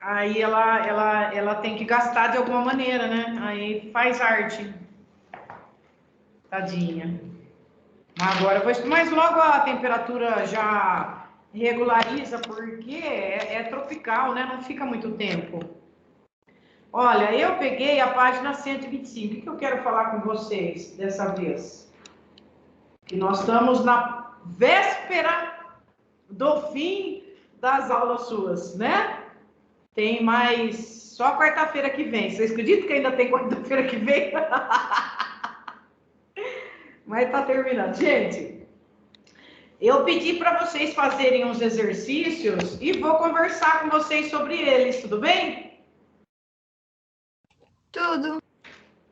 Aí ela tem que gastar de alguma maneira, né? Aí faz arte. Tadinha. Agora, mas logo a temperatura já regulariza, porque é tropical, né? Não fica muito tempo. Olha, eu peguei a página 125. O que eu quero falar com vocês dessa vez? Que nós estamos na véspera do fim das aulas suas, né? Tem mais só quarta-feira que vem. Vocês acreditam que ainda tem quarta-feira que vem? Mas tá terminando. Gente, eu pedi para vocês fazerem uns exercícios e vou conversar com vocês sobre eles, tudo bem? Tudo.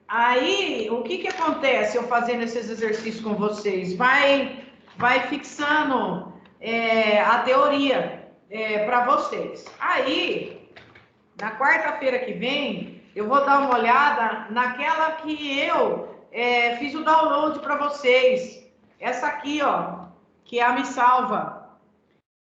Aí, o que acontece eu fazendo esses exercícios com vocês? Vai fixando a teoria para vocês. Aí, na quarta-feira que vem, eu vou dar uma olhada naquela que eu fiz o download para vocês. Essa aqui, ó, que é a Me Salva.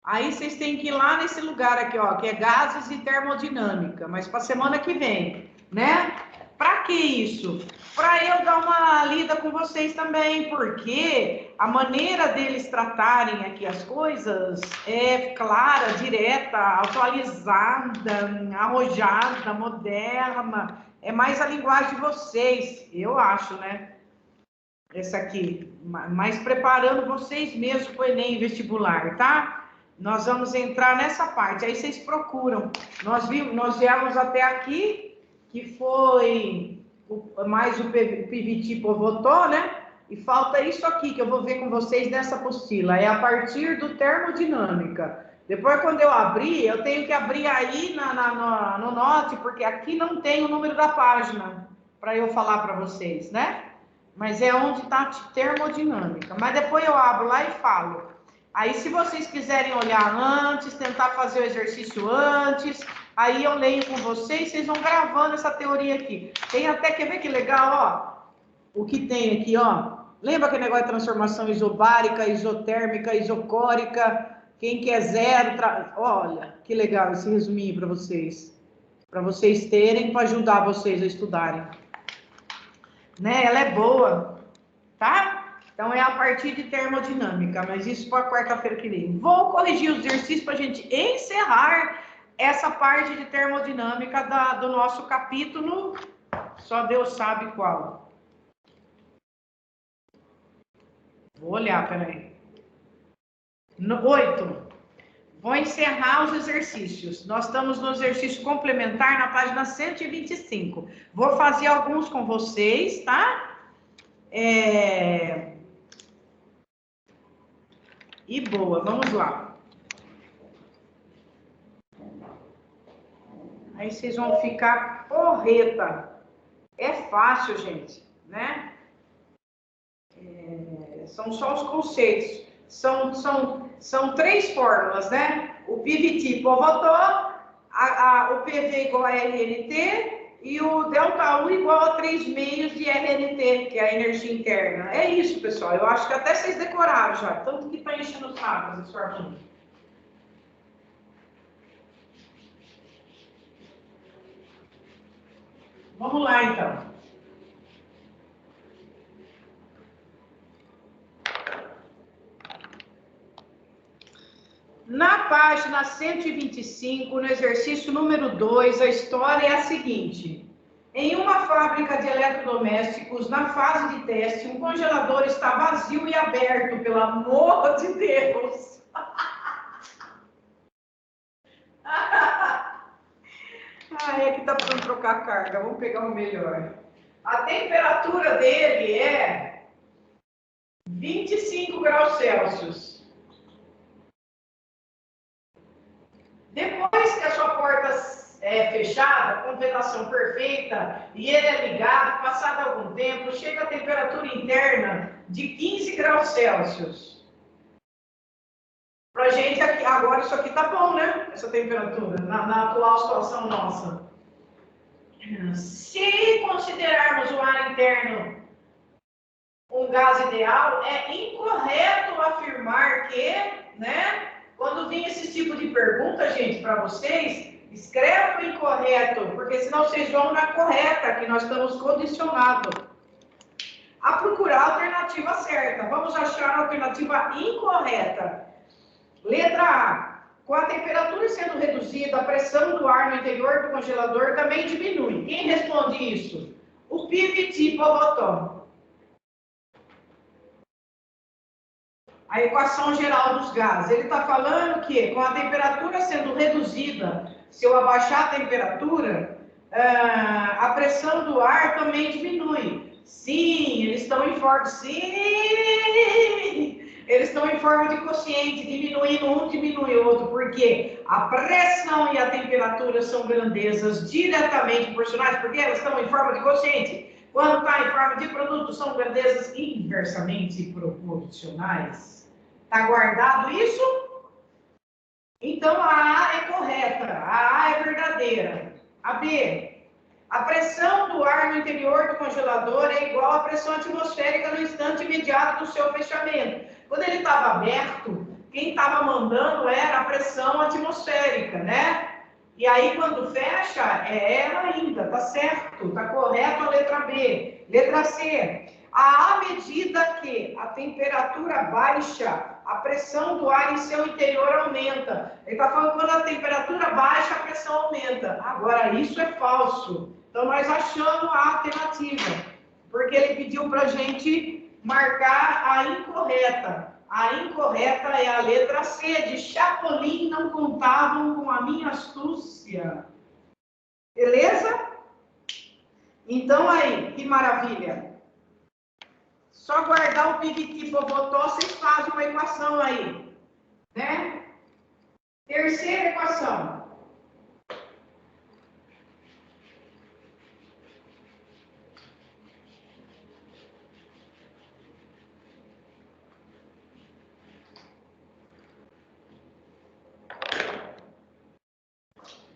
Aí vocês têm que ir lá nesse lugar aqui, ó, que é gases e termodinâmica, mas para semana que vem, né? Para que isso? Para eu dar uma lida com vocês também, porque a maneira deles tratarem aqui as coisas é clara, direta, atualizada, arrojada, moderna. É mais a linguagem de vocês, eu acho, né? Essa aqui, mas preparando vocês mesmos para o Enem vestibular, tá? Nós vamos entrar nessa parte, aí vocês procuram. Nós viemos até aqui, que foi mais o PVT votou, né? E falta isso aqui, que eu vou ver com vocês nessa apostila. É a partir do termodinâmica. Depois, quando eu abrir, eu tenho que abrir aí no Note, porque aqui não tem o número da página para eu falar para vocês, né? Mas é onde está a termodinâmica. Mas depois eu abro lá e falo. Aí, se vocês quiserem olhar antes, tentar fazer o exercício antes, aí eu leio com vocês vão gravando essa teoria aqui. Tem até, quer ver que legal, ó? O que tem aqui, ó? Lembra aquele negócio de transformação isobárica, isotérmica, isocórica? Quem quer zero, olha, que legal esse resuminho para vocês terem, para ajudar vocês a estudarem. Né? Ela é boa, tá? Então, é a partir de termodinâmica, mas isso para quarta-feira que vem. Vou corrigir os exercícios para a gente encerrar essa parte de termodinâmica do nosso capítulo, só Deus sabe qual. Vou olhar, peraí. 8. Vou encerrar os exercícios. Nós estamos no exercício complementar na página 125. Vou fazer alguns com vocês, tá? E boa, vamos lá. Aí vocês vão ficar porreta. É fácil, gente, né? São só os conceitos. São 3 fórmulas, né? O PVT votou, o PV igual a RNT e o ΔU igual a 3 meios de RNT, que é a energia interna. É isso, pessoal. Eu acho que até vocês decoraram já. Tanto que está enchendo os sapos esse fórmula. Vamos lá, então. Na página 125, no exercício número 2, a história é a seguinte. Em uma fábrica de eletrodomésticos, na fase de teste, um congelador está vazio e aberto, pelo amor de Deus. É que tá precisando trocar a carga, vamos pegar o melhor. A temperatura dele é 25 graus Celsius. Depois que a sua porta é fechada, com ventilação perfeita, e ele é ligado, passado algum tempo, chega a temperatura interna de 15 graus Celsius. Pra gente, aqui, agora isso aqui tá bom, né? Essa temperatura, na atual situação nossa. Se considerarmos o ar interno um gás ideal, é incorreto afirmar que, né? Quando vem esse tipo de pergunta, gente, para vocês, Escreva o incorreto, porque senão vocês vão na correta, que nós estamos condicionados a procurar a alternativa certa. Vamos achar a alternativa incorreta. Letra A. Com a temperatura sendo reduzida, a pressão do ar no interior do congelador também diminui. Quem responde isso? O Piviti-Pobotom. A equação geral dos gases. Ele está falando que com a temperatura sendo reduzida, se eu abaixar a temperatura, a pressão do ar também diminui. Sim, eles estão em forma... Sim! Eles estão em forma de quociente, diminuindo um, diminui o outro, porque a pressão e a temperatura são grandezas diretamente proporcionais, porque elas estão em forma de quociente. Quando está em forma de produto, são grandezas inversamente proporcionais. Está guardado isso? Então, a A é correta, a A é verdadeira. A B, a pressão do ar no interior do congelador é igual à pressão atmosférica no instante imediato do seu fechamento. Quando ele estava aberto, quem estava mandando era a pressão atmosférica, né? E aí, quando fecha, é ela ainda, tá certo, tá correto a letra B. Letra C, à medida que a temperatura baixa, a pressão do ar em seu interior aumenta. Ele está falando que quando a temperatura baixa, a pressão aumenta. Agora, isso é falso. Então, nós achamos a alternativa, porque ele pediu para a gente marcar a incorreta. A incorreta é a letra C, de Chapolin não contavam com a minha astúcia. Beleza? Então, aí, que maravilha. Só guardar o Piviti-Pobotom, vocês fazem uma equação aí, né? Terceira equação.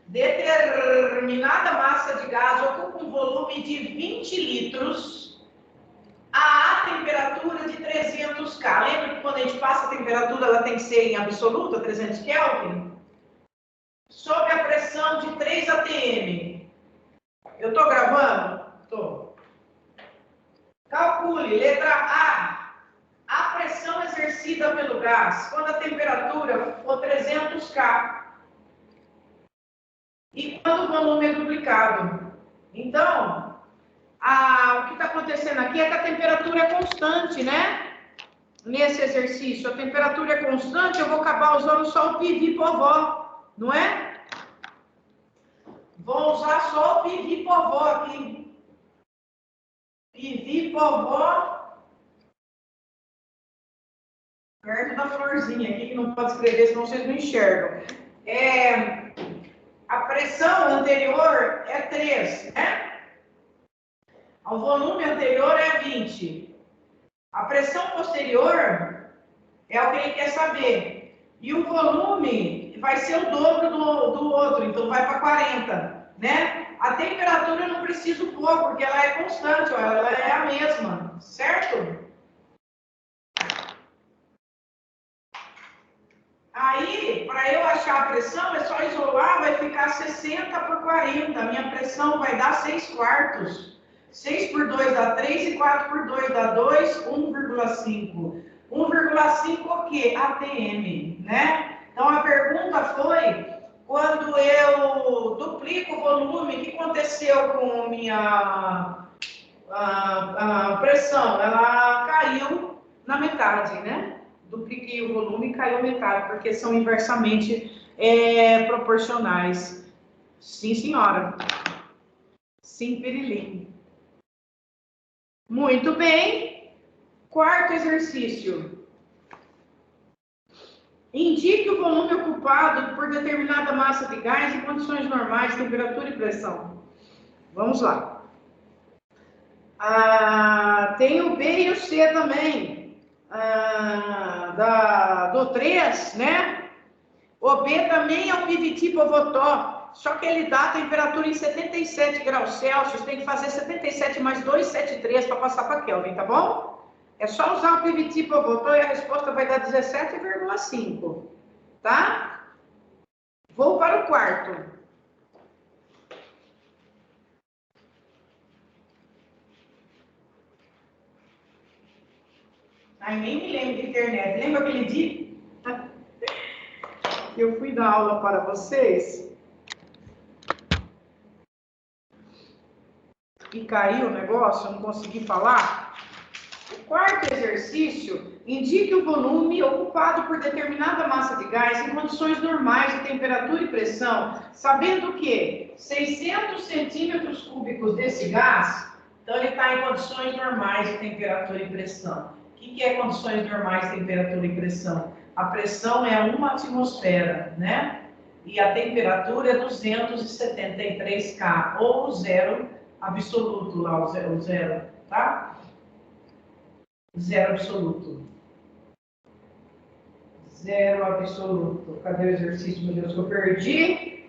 Determinada massa de gás ocupa um volume de 20 litros a temperatura de 300 K. Lembra que quando a gente passa a temperatura, ela tem que ser em absoluta, 300 Kelvin? Sob a pressão de 3 atm. Eu estou gravando? Estou. Calcule, letra A. A pressão exercida pelo gás, quando a temperatura for 300 K. E quando o volume é duplicado. Então, o que está acontecendo aqui é que a temperatura é constante, né? Nesse exercício, a temperatura é constante, eu vou acabar usando só o Pivi-Povó, não é? Vou usar só o Pivi-Povó aqui. Pivi-Povó. Perto da florzinha aqui, que não pode escrever, senão vocês não enxergam. A pressão anterior é 3, né? O volume anterior é 20. A pressão posterior é o que ele quer saber. E o volume vai ser o dobro do outro, então vai para 40, né? A temperatura eu não preciso pôr, porque ela é constante, ó, ela é a mesma, certo? Aí, para eu achar a pressão, é só isolar, vai ficar 60 por 40. A minha pressão vai dar 6 quartos. 6 por 2 dá 3 e 4 por 2 dá 2, 1,5. 1,5 o quê? ATM, né? Então, a pergunta foi, quando eu duplico o volume, o que aconteceu com a minha pressão? Ela caiu na metade, né? Dupliquei o volume e caiu metade, porque são inversamente proporcionais. Sim, senhora. Sim, pirilim. Muito bem. Quarto exercício. Indique o volume ocupado por determinada massa de gás em condições normais, temperatura e pressão. Vamos lá. Tem o B e o C também. Do 3, né? O B também é o Piviti-Pobotom, só que ele dá a temperatura em 77 graus Celsius, tem que fazer 77 mais 273 para passar para Kelvin, tá bom? É só usar o Piviti-Pobotom e a resposta vai dar 17,5, tá? Vou para o quarto. Ai, nem me lembro de internet. Lembra aquele dia que eu fui dar aula para vocês? E caiu o negócio, eu não consegui falar. O quarto exercício, indique o volume ocupado por determinada massa de gás em condições normais de temperatura e pressão, sabendo que 600 centímetros cúbicos desse gás, então ele está em condições normais de temperatura e pressão. O que é condições normais de temperatura e pressão? A pressão é 1 atmosfera, né? E a temperatura é 273 K, ou zero absoluto lá, o zero, tá? Zero absoluto. Zero absoluto. Cadê o exercício, meu Deus, que eu perdi?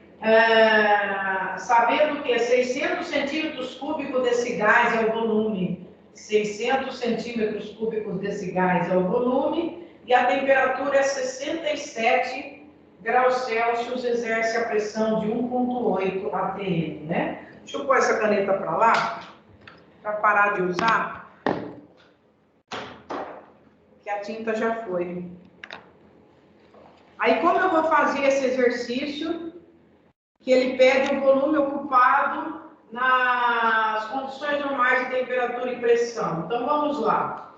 Sabendo que 600 centímetros cúbicos desse gás é o volume. 600 centímetros cúbicos desse gás é o volume. E a temperatura é 67 graus Celsius, exerce a pressão de 1,8 atm, né? Deixa eu pôr essa caneta para lá, para parar de usar, que a tinta já foi. Aí, como eu vou fazer esse exercício, que ele pede o volume ocupado nas condições normais de temperatura e pressão. Então, vamos lá.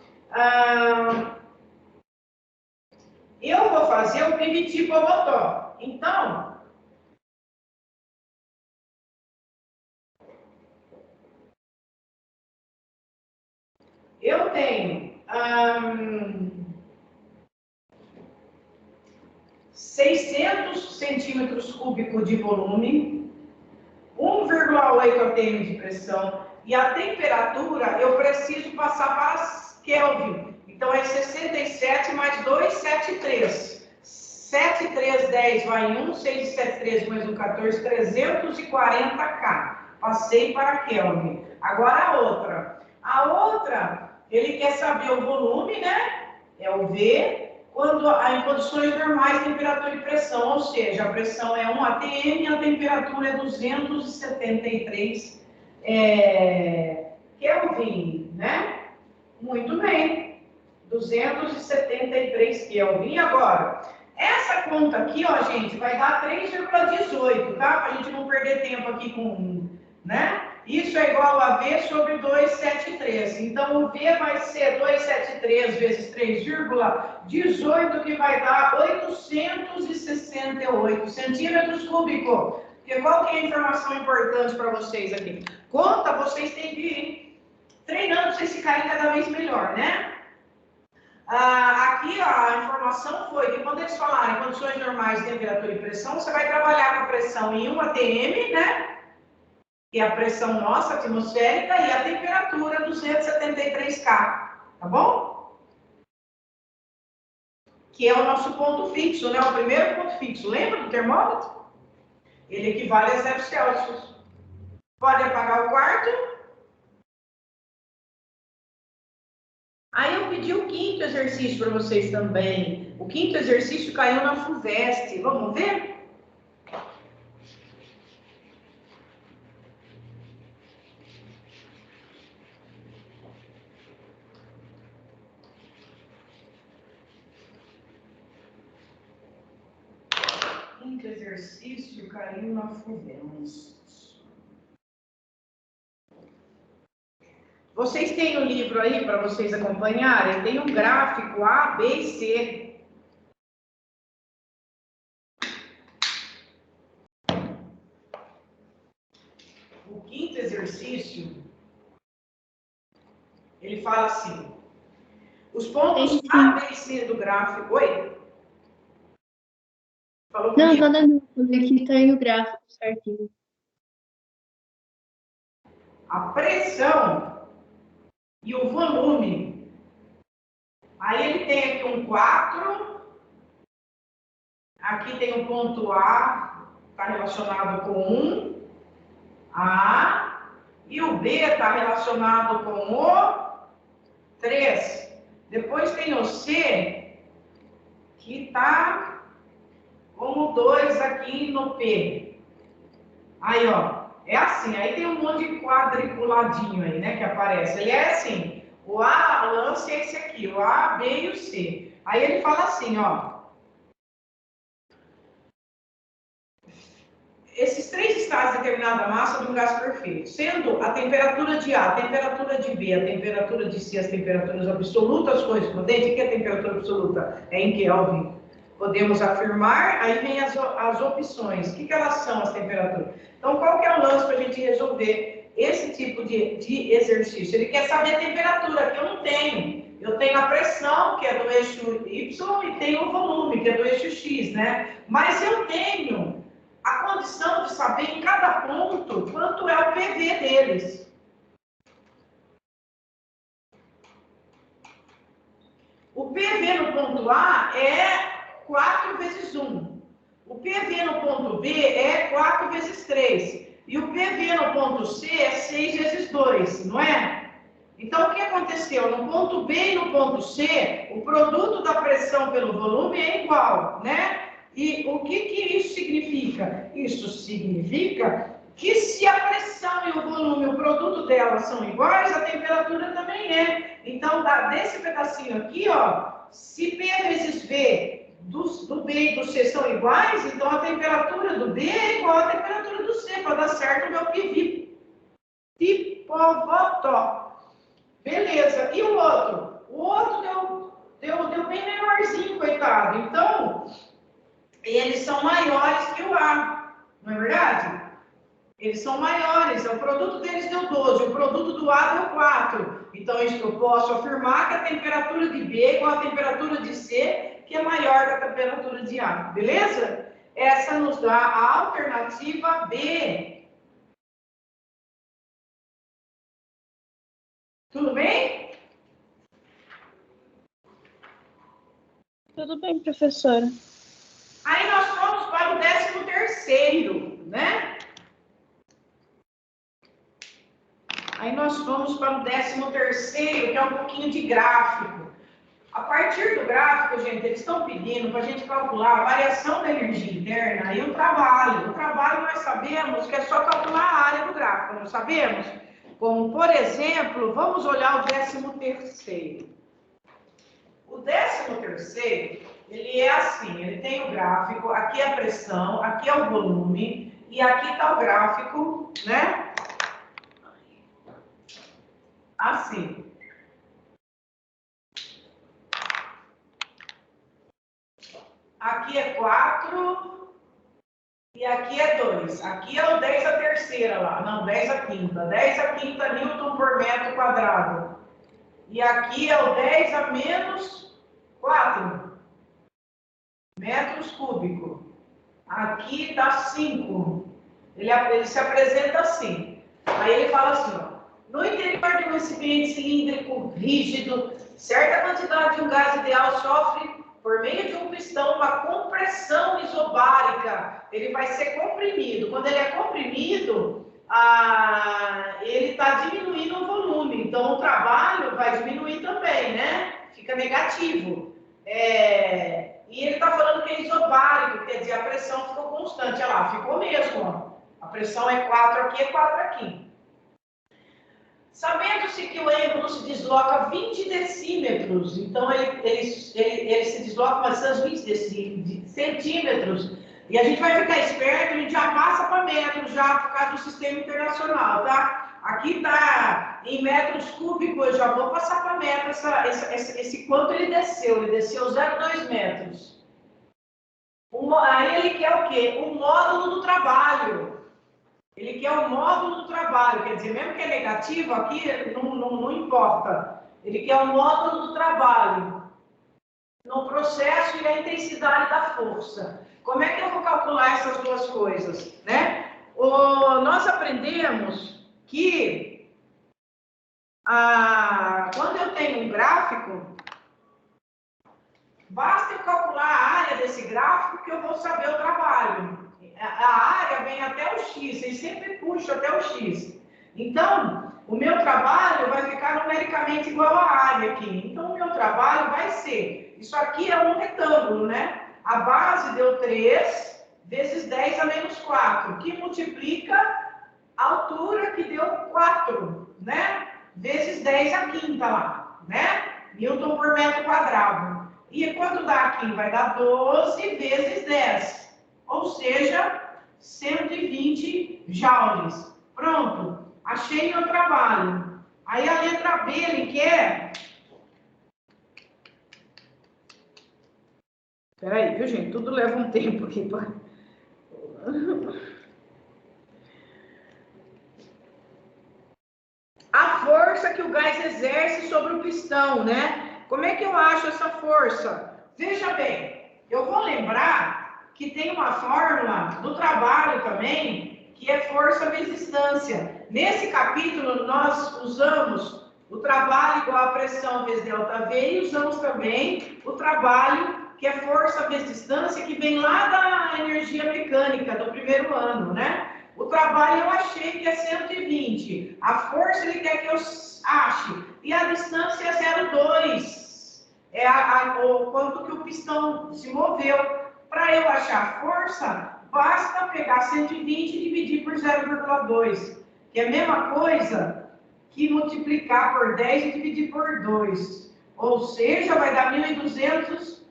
Eu vou fazer o primitivo Bobotó. Então, eu tenho 600 centímetros cúbicos de volume, 1,8 atm de pressão, e a temperatura eu preciso passar para Kelvin. Então é 67 mais 273. 7, 3, 10 vai em 1, 6, 7, 13 mais 1, 14, 340 K. Passei para Kelvin. Agora a outra. A outra, ele quer saber o volume, né? É o V, quando em condições normais, temperatura e pressão. Ou seja, a pressão é 1 atm e a temperatura é 273 Kelvin, né? Muito bem. 273 Kelvin. Agora, essa conta aqui, ó, gente, vai dar 3,18, tá? Para a gente não perder tempo aqui com, né? Isso é igual a V sobre 273. Então, o V vai ser 273 vezes 3,18, que vai dar 868 centímetros cúbicos. Porque qual que é a informação importante para vocês aqui? Conta, vocês têm que ir treinando para vocês ficarem cada vez melhor, né? Aqui a informação foi que quando eles falarem condições normais de temperatura e pressão, você vai trabalhar com a pressão em 1 atm, né? Que é a pressão nossa, atmosférica, e a temperatura 273 K, tá bom? Que é o nosso ponto fixo, né? O primeiro ponto fixo. Lembra do termômetro? Ele equivale a 0 Celsius. Pode apagar o quarto. Aí eu pedi o quinto exercício para vocês também. O quinto exercício caiu na FUVEST. Vamos ver? Quinto exercício caiu na FUVEST. Vocês têm o livro aí para vocês acompanharem? Tem um gráfico A, B e C. O quinto exercício, ele fala assim, os pontos A, B e C do gráfico... Oi? Falou comigo? Não, nada não. Aqui está aí o gráfico certinho. A pressão e o volume. Aí ele tem aqui um 4. Aqui tem o ponto A, está relacionado com 1. A. E o B está relacionado com o 3. Depois tem o C, que está com o 2 aqui no P. Aí, ó. É assim, aí tem um monte de quadriculadinho aí, né, que aparece. Ele é assim, O lance é esse aqui, o A, B e o C. Aí ele fala assim, ó. Esses três estados determinam a massa de um gás perfeito, sendo a temperatura de A, a temperatura de B, a temperatura de C, as temperaturas absolutas correspondentes. O que é a temperatura absoluta? É em Kelvin. Podemos afirmar, aí vem as opções. O que elas são, as temperaturas? Então, qual que é o lance para a gente resolver esse tipo de exercício? Ele quer saber a temperatura, que eu não tenho. Eu tenho a pressão, que é do eixo Y, e tenho o volume, que é do eixo X, né? Mas eu tenho a condição de saber em cada ponto quanto é o PV deles. O PV no ponto A é 4 vezes 1. O PV no ponto B é 4 vezes 3. E o PV no ponto C é 6 vezes 2, não é? Então, o que aconteceu? No ponto B e no ponto C, o produto da pressão pelo volume é igual, né? E o que isso significa? Isso significa que se a pressão e o volume, o produto delas são iguais, a temperatura também é. Então, desse pedacinho aqui, ó, se P vezes V do B e do C são iguais, então a temperatura do B é igual à temperatura do C, para dar certo o meu PV. Pipovotó. Beleza. E o outro? O outro deu bem menorzinho, coitado. Então, eles são maiores que o A, não é verdade? Eles são maiores, o produto deles deu 12, o produto do A deu 4. Então, eu posso afirmar que a temperatura de B é igual à temperatura de C, que é maior que a temperatura de A, beleza? Essa nos dá a alternativa B. Tudo bem? Tudo bem, professora. Aí nós fomos para o 13º, né? Aí nós vamos para o 13º, que é um pouquinho de gráfico. A partir do gráfico, gente, eles estão pedindo para a gente calcular a variação da energia interna e o trabalho. O trabalho nós sabemos que é só calcular a área do gráfico, não sabemos? Como, por exemplo, vamos olhar o 13º. O 13º, ele é assim, ele tem o gráfico, aqui é a pressão, aqui é o volume, e aqui está o gráfico, né? Assim. Aqui é 4 e aqui é 2. Aqui é o 10 a terceira lá, não, 10 a quinta. 10 a quinta Newton por metro quadrado. E aqui é o 10 a menos 4 metros cúbicos. Aqui dá 5. Ele se apresenta assim. Aí ele fala assim, ó. No interior de um recipiente cilíndrico rígido, certa quantidade de um gás ideal sofre, por meio de um pistão, uma compressão isobárica. Ele vai ser comprimido. Quando ele é comprimido, ele está diminuindo o volume. Então, o trabalho vai diminuir também, né? Fica negativo. E ele está falando que é isobárico, quer dizer, a pressão ficou constante. Olha lá, ficou mesmo, ó. A pressão é 4 aqui, é 4 aqui. Sabendo-se que o êmbolo se desloca 20 decímetros, então ele se desloca mais 20 centímetros, e a gente vai ficar esperto, a gente já passa para metros, já por causa do sistema internacional, tá? Aqui tá em metros cúbicos, eu já vou passar para metros esse quanto ele desceu 0,2 metros. Aí ele quer o quê? O módulo do trabalho. Ele quer o módulo do trabalho, quer dizer, mesmo que é negativo, aqui não importa. Ele quer o módulo do trabalho no processo e a intensidade da força. Como é que eu vou calcular essas duas coisas, né? Nós aprendemos que quando eu tenho um gráfico, basta eu calcular a área desse gráfico que eu vou saber o trabalho. A área vem até o X, e sempre puxo até o X. Então, o meu trabalho vai ficar numericamente igual à área aqui. Então, o meu trabalho vai ser, isso aqui é um retângulo, né? A base deu 3 vezes 10 a menos 4, que multiplica a altura que deu 4, né? vezes 10 a quinta lá, né? Newton por metro quadrado. E quanto dá aqui? Vai dar 12 vezes 10, ou seja, 120 joules. Pronto, achei meu trabalho. Aí a letra B ele quer... Peraí, viu, gente? Tudo leva um tempo aqui. A força que o gás exerce sobre o pistão, né? Como é que eu acho essa força? Veja bem, eu vou lembrar que tem uma fórmula do trabalho também, que é força vezes distância. Nesse capítulo, nós usamos o trabalho igual a pressão vezes ΔV e usamos também o trabalho, que é força vezes distância, que vem lá da energia mecânica do primeiro ano, né? O trabalho eu achei que é 120. A força ele quer que eu ache. E a distância é 0,2. É o quanto que o pistão se moveu. Para eu achar a força, basta pegar 120 e dividir por 0,2. Que é a mesma coisa que multiplicar por 10 e dividir por 2. Ou seja, vai dar 1.200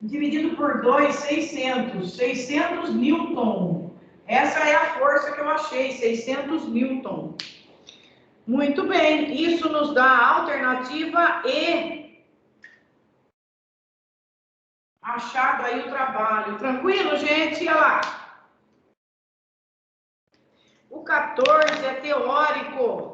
dividido por 2, 600. 600 newton. Essa é a força que eu achei, 600 newton. Muito bem, isso nos dá a alternativa E. Achado aí o trabalho. Tranquilo, gente? Olha lá. O 14 é teórico.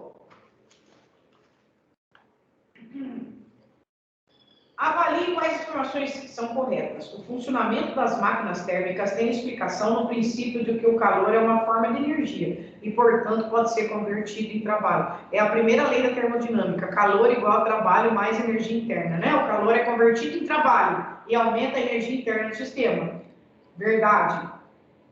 Avalie quais informações são corretas. O funcionamento das máquinas térmicas tem explicação no princípio de que o calor é uma forma de energia e, portanto, pode ser convertido em trabalho. É a primeira lei da termodinâmica. Calor igual a trabalho mais energia interna, né? O calor é convertido em trabalho e aumenta a energia interna do sistema. Verdade.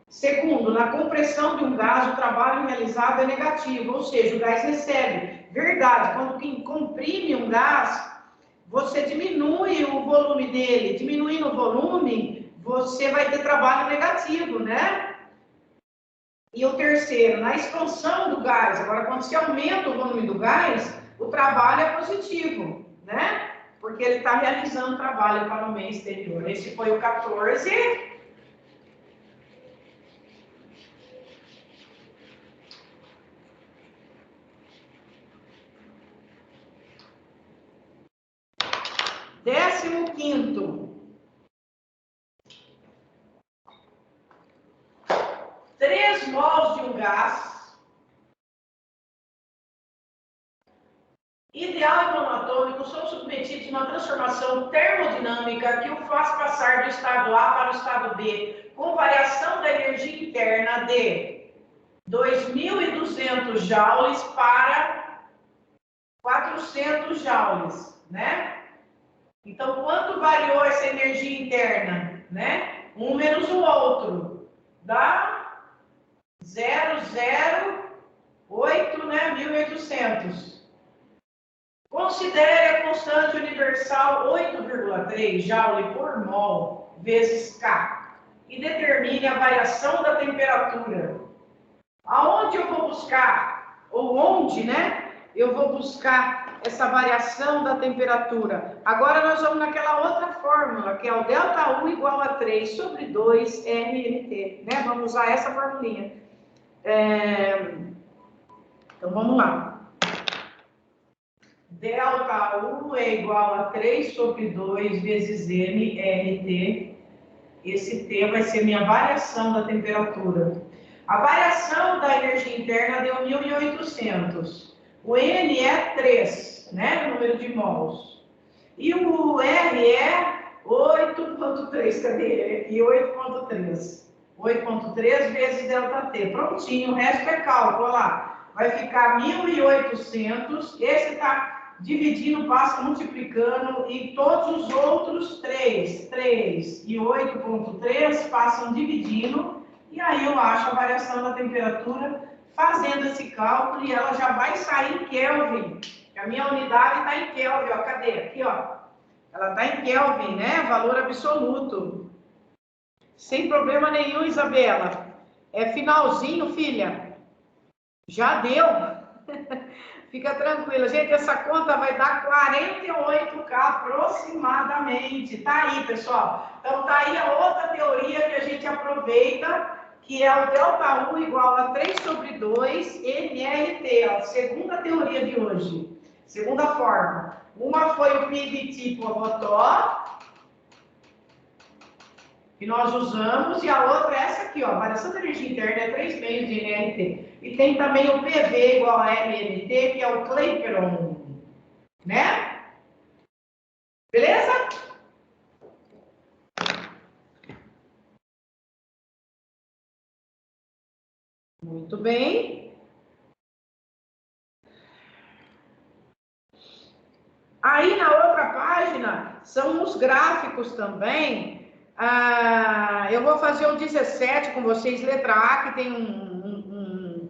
Segundo, na compressão de um gás, o trabalho realizado é negativo, ou seja, o gás recebe. Verdade. Quando quem comprime um gás, você diminui o volume dele. Diminuindo o volume, você vai ter trabalho negativo, né? E o terceiro, na expansão do gás. Agora, quando se aumenta o volume do gás, o trabalho é positivo, né? Porque ele está realizando trabalho para o meio exterior. Esse foi o 14. Décimo quinto. 3 mols de um gás ideal e monatômico são submetidos a uma transformação termodinâmica que o faz passar do estado A para o estado B, com variação da energia interna de 2.200 joules para 400 joules, né? Então, quanto variou essa energia interna, né? Um menos o outro, dá 0,08, né? 1.800. Considere a constante universal 8,3 joule por mol vezes K e determine a variação da temperatura. Aonde eu vou buscar, ou onde, né? Eu vou buscar essa variação da temperatura. Agora nós vamos naquela outra fórmula, que é o ΔU igual a 3 sobre 2 RNT, né? Vamos usar essa formulinha. Então vamos lá. ΔU é igual a 3 sobre 2 vezes MRT. Esse T vai ser minha variação da temperatura. A variação da energia interna deu 1.800. O N é 3, né? O número de mols. E o R é 8,3. Cadê ele aqui? 8,3. 8,3 vezes ΔT. Prontinho, o resto é cálculo. Olha lá. Vai ficar 1.800. Esse está dividindo, passa multiplicando, e todos os outros 3 e 8,3 passam dividindo, e aí eu acho a variação da temperatura fazendo esse cálculo, e ela já vai sair em Kelvin. A minha unidade está em Kelvin, ó, cadê? Aqui, ó. Ela está em Kelvin, né? Valor absoluto. Sem problema nenhum, Isabela. É finalzinho, filha. Já deu. Fica tranquila. Gente, essa conta vai dar 48K aproximadamente. Tá aí, pessoal. Então, tá aí a outra teoria que a gente aproveita, que é o ΔU igual a 3/2 NRT. A segunda teoria de hoje. Segunda forma. Uma foi o PIB tipo Avotó, que nós usamos, e a outra é essa aqui, ó, variação da energia interna é 3 meios de NRT. E tem também o PV igual a MNT, que é o Clapeyron, né? Beleza? Muito bem. Aí na outra página são os gráficos também. Eu vou fazer o 17 com vocês, letra A, que tem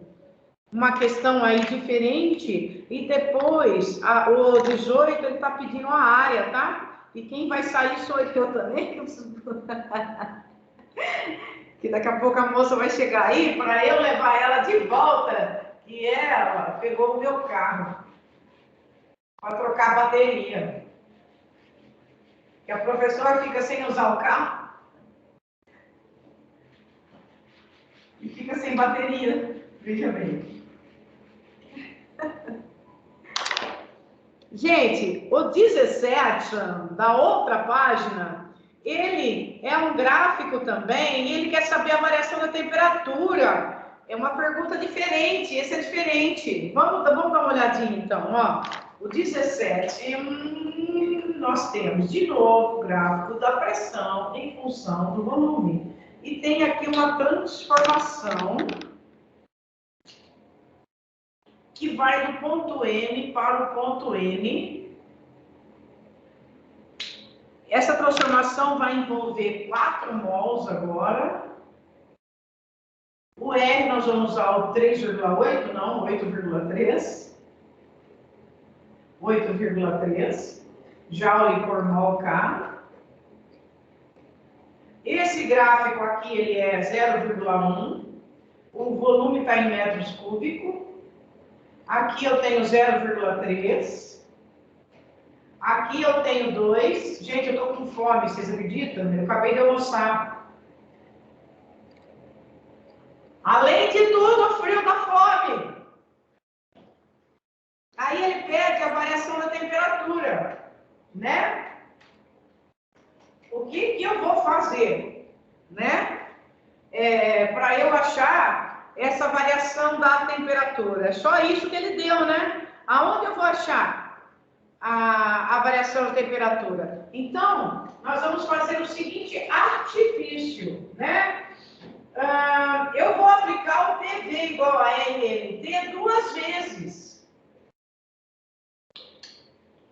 uma questão aí diferente, e depois o 18 ele está pedindo a área, tá? E quem vai sair sou eu também. Que daqui a pouco a moça vai chegar aí para eu levar ela de volta, que ela pegou o meu carro para trocar a bateria. Que a professora fica sem usar o carro e fica sem bateria. Veja bem. Gente, o 17 da outra página, ele é um gráfico também, e ele quer saber a variação da temperatura. É uma pergunta diferente, esse é diferente. Vamos dar uma olhadinha então, ó. O 17, nós temos de novo o gráfico da pressão em função do volume. E tem aqui uma transformação que vai do ponto N para o ponto N. Essa transformação vai envolver 4 mols agora. O R nós vamos usar o 3,8, não, 8,3. 8,3 joule por mol K. Esse gráfico aqui ele é 0,1. O volume está em metros cúbicos. Aqui eu tenho 0,3. Aqui eu tenho 2. Gente, eu estou com fome, vocês acreditam? Eu acabei de almoçar. Além de tudo, o frio da fome. Aí ele pede a variação da temperatura, né? O que eu vou fazer, né? Para eu achar essa variação da temperatura. É só isso que ele deu, né? Aonde eu vou achar a variação da temperatura? Então, nós vamos fazer o seguinte artifício, né? Eu vou aplicar o PV igual a MNT 2 vezes.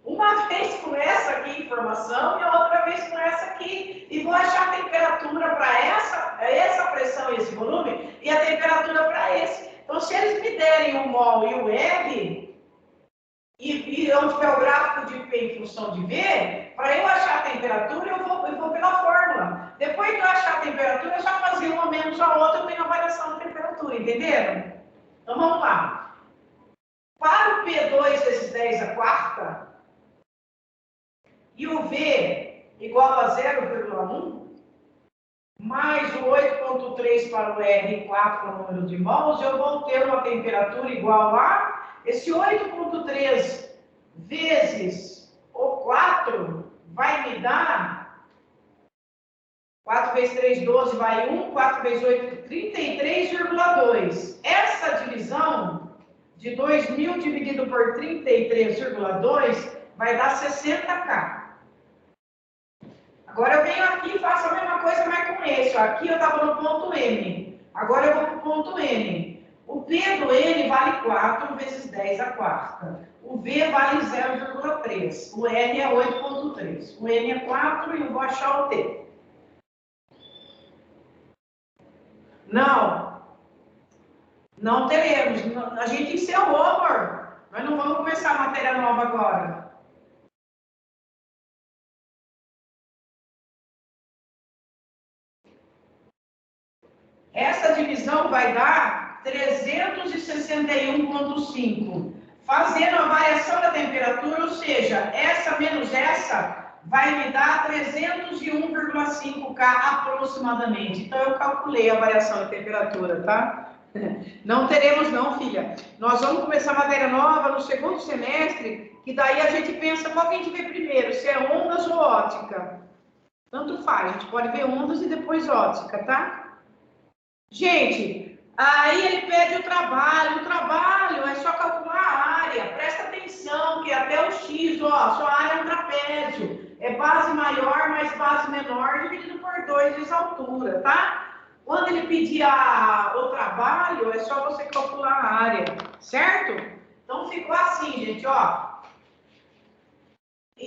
Uma vez com essa aqui informação e a outra vez com essa aqui. E vou achar a temperatura para essa pressão e esse volume e a temperatura para esse. Então, se eles me derem o mol e o R, e onde tiver o gráfico de P em função de V, para eu achar a temperatura, eu vou pela fórmula. Depois de eu achar a temperatura, eu só fazer uma menos a outra, eu tenho a variação da temperatura, entenderam? Então, vamos lá. Para o P2 vezes 10 a quarta, e o V igual a 0,1, mais o 8,3 para o R, 4 para o número de mols, eu vou ter uma temperatura igual a... Esse 8,3 vezes o 4 vai me dar... 4 vezes 3, 12, vai 1. 4 vezes 8, 33,2. Essa divisão de 2.000 dividido por 33,2 vai dar 60K. Agora eu venho aqui e faço a mesma coisa, mas com esse. Aqui eu estava no ponto N. Agora eu vou para o ponto N. O P do N vale 4 vezes 10 a quarta. O V vale 0,3. O N é 8,3. O N é 4 e eu vou achar o T. Não teremos. A gente encerrou, amor. Nós não vamos começar a matéria nova agora. Essa divisão vai dar 361,5. fazendo a variação da temperatura, ou seja, essa menos essa vai me dar 301,5 K aproximadamente. Então, eu calculei a variação da temperatura, tá? Não teremos não, filha. Nós vamos começar matéria nova no segundo semestre, que daí a gente pensa qual que a gente vê primeiro, se é ondas ou ótica. Tanto faz, a gente pode ver ondas e depois ótica, tá? Gente, aí ele pede o trabalho é só calcular a área, presta atenção que até o X, ó, sua área é um trapézio, é base maior mais base menor dividido por 2 vezes a altura, tá? Quando ele pedir o trabalho, é só você calcular a área, certo? Então ficou assim, gente, ó.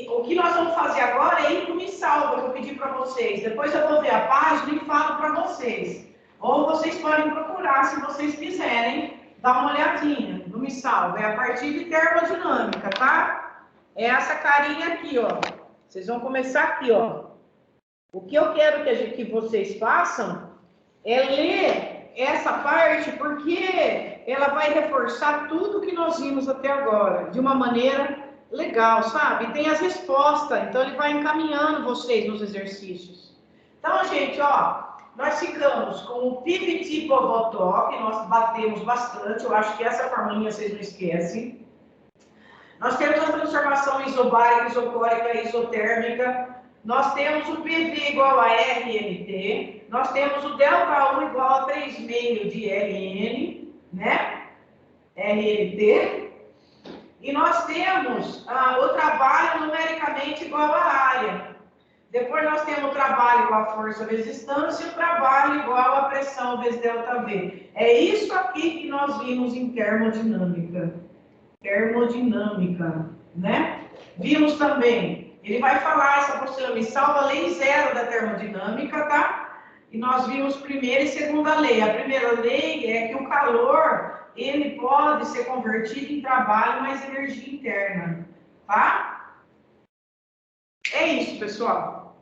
O que nós vamos fazer agora é ir para o Me Salva, que eu pedi para vocês. Depois eu vou ver a página e falo para vocês. Ou vocês podem procurar, se vocês quiserem, dar uma olhadinha no Me Salva. É a partir de termodinâmica, tá? É essa carinha aqui, ó. Vocês vão começar aqui, ó. O que eu quero que vocês façam é ler essa parte, porque ela vai reforçar tudo que nós vimos até agora, de uma maneira legal, sabe? E tem as respostas, então ele vai encaminhando vocês nos exercícios. Então, gente, ó, nós ficamos com o PIVT Povotó, que nós batemos bastante, eu acho que essa formulinha vocês não esquecem. Nós temos a transformação isobárica, isocórica e isotérmica. Nós temos o PV igual a RNT. Nós temos o ΔU igual a 3,5 de RN, né? RNT. E nós temos o trabalho numericamente igual à área. Depois nós temos o trabalho igual a força vezes distância e o trabalho igual a pressão vezes ΔV. É isso aqui que nós vimos em termodinâmica. Termodinâmica, né? Vimos também, ele vai falar, essa apostila Me Salva, lei 0 da termodinâmica, tá? E nós vimos primeira e segunda lei. A primeira lei é que o calor ele pode ser convertido em trabalho mais energia interna, tá? É isso, pessoal.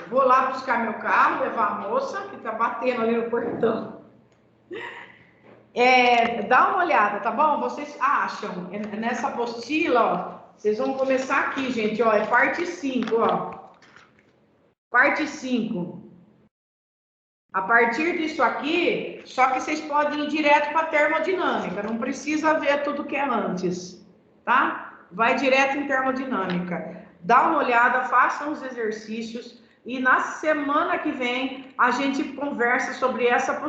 Eu vou lá buscar meu carro, levar a moça, que tá batendo ali no portão. Dá uma olhada, tá bom? Vocês acham, nessa apostila, ó, vocês vão começar aqui, gente, ó, é parte 5, ó. Parte 5. A partir disso aqui, só que vocês podem ir direto para a termodinâmica, não precisa ver tudo que é antes, tá? Vai direto em termodinâmica. Dá uma olhada, façam os exercícios e na semana que vem a gente conversa sobre essa